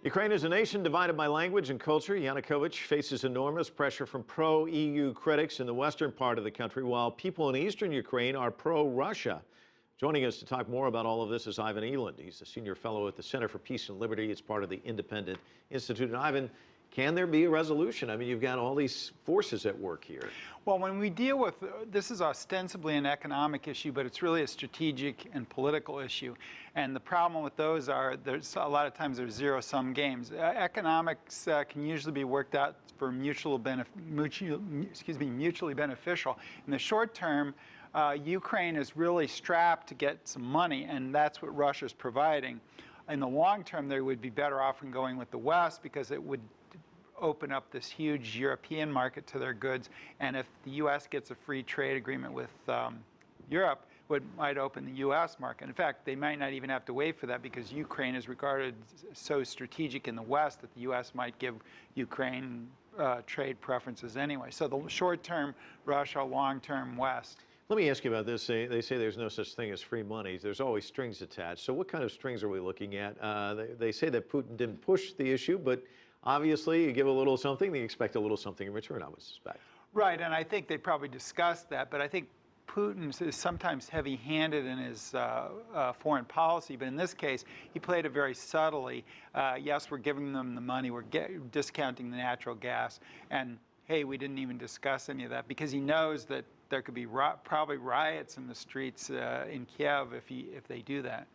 Ukraine is a nation divided by language and culture. Yanukovych faces enormous pressure from pro-EU critics in the western part of the country, while people in eastern Ukraine are pro-Russia. Joining us to talk more about all of this is Ivan Eland. He's a senior fellow at the Center for Peace and Liberty. It's part of the Independent Institute. And Ivan, can there be a resolution? I mean, you've got all these forces at work here. Well, when we deal with, this is ostensibly an economic issue, but it's really a strategic and political issue. And the problem with those are, there's a lot of times there's zero-sum games. Economics can usually be worked out for mutually beneficial. In the short term, Ukraine is really strapped to get some money, and that's what Russia's providing. In the long term, they would be better off in going with the West because it would open up this huge European market to their goods. And if the U.S. gets a free trade agreement with Europe, it might open the U.S. market. In fact, they might not even have to wait for that because Ukraine is regarded so strategic in the West that the U.S. might give Ukraine trade preferences anyway. So the short-term Russia, long-term West. Let me ask you about this. They say there's no such thing as free money. There's always strings attached. So what kind of strings are we looking at? They say that Putin didn't push the issue, but obviously you give a little something, they expect a little something in return, I would suspect. Right, and I think they probably discussed that, but I think Putin is sometimes heavy-handed in his foreign policy, but in this case, he played it very subtly. Yes, we're giving them the money, we're discounting the natural gas, and hey, we didn't even discuss any of that because he knows that there could be probably riots in the streets in Kiev if they do that.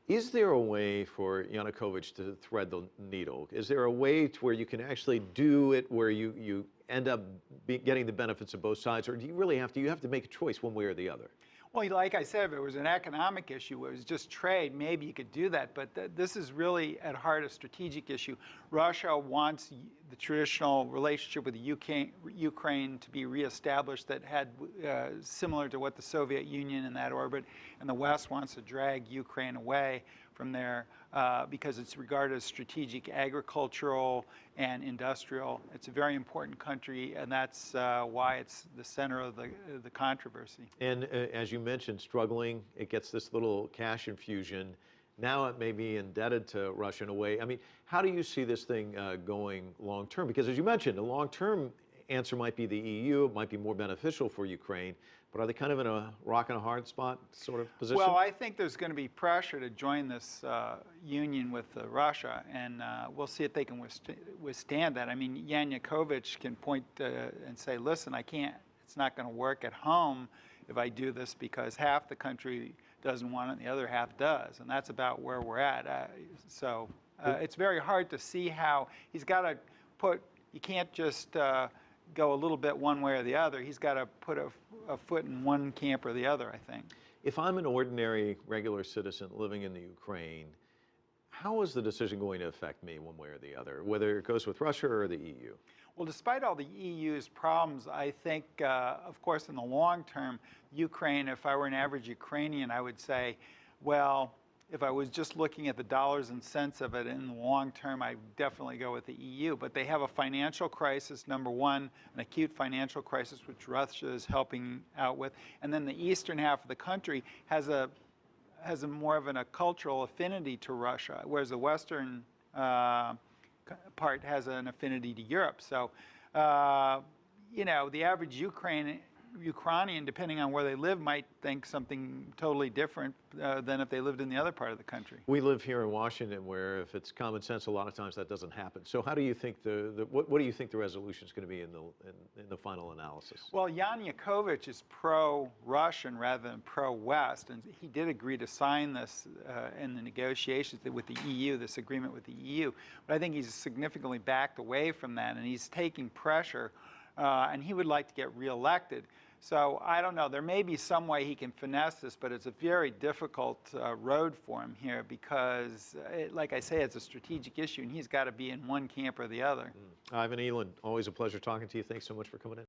Is there a way for Yanukovych to thread the needle? Is there a way to where you can actually do it where you end up getting the benefits of both sides, or do you really have to make a choice one way or the other? Well, like I said, if it was an economic issue, it was just trade, maybe you could do that. But this is really, at heart, a strategic issue. Russia wants the traditional relationship with Ukraine to be reestablished that had similar to what the Soviet Union in that orbit. And the West wants to drag Ukraine away from there because it's regarded as strategic, agricultural, and industrial. It's a very important country, and that's why it's the center of the controversy. And as you mentioned, struggling, it gets this little cash infusion. Now it may be indebted to Russia in a way. I mean, how do you see this thing going long term? Because as you mentioned, the long term answer might be the EU, it might be more beneficial for Ukraine, but are they kind of in a rock and a hard spot sort of position? Well, I think there's going to be pressure to join this union with Russia, and we'll see if they can withstand that. I mean, Yanukovych can point and say, listen, it's not going to work at home if I do this because half the country doesn't want it and the other half does, and that's about where we're at. It's very hard to see how he's got to you can't just go a little bit one way or the other. He's got to put a foot in one camp or the other, I think. If I'm an ordinary, regular citizen living in the Ukraine, how is the decision going to affect me one way or the other, whether it goes with Russia or the EU? Well, despite all the EU's problems, I think, of course, in the long term, Ukraine, if I were an average Ukrainian, I would say, well, if I was just looking at the dollars and cents of it in the long term, I'd definitely go with the EU. But they have a financial crisis, number one, an acute financial crisis, which Russia is helping out with. And then the eastern half of the country has a more of a cultural affinity to Russia, whereas the western part has an affinity to Europe. So, you know, the average Ukrainian, depending on where they live, might think something totally different than if they lived in the other part of the country. We live here in Washington, where if it's common sense, a lot of times that doesn't happen. So how do you think what do you think the resolution is going to be in the final analysis? Well, Yanukovych is pro-Russian rather than pro-West, and he did agree to sign this in the negotiations with the EU, this agreement with the EU. But I think he's significantly backed away from that, and he's taking pressure. And he would like to get reelected. So I don't know. There may be some way he can finesse this, but it's a very difficult road for him here because, like I say, it's a strategic issue, and he's got to be in one camp or the other. Ivan Eland, always a pleasure talking to you. Thanks so much for coming in.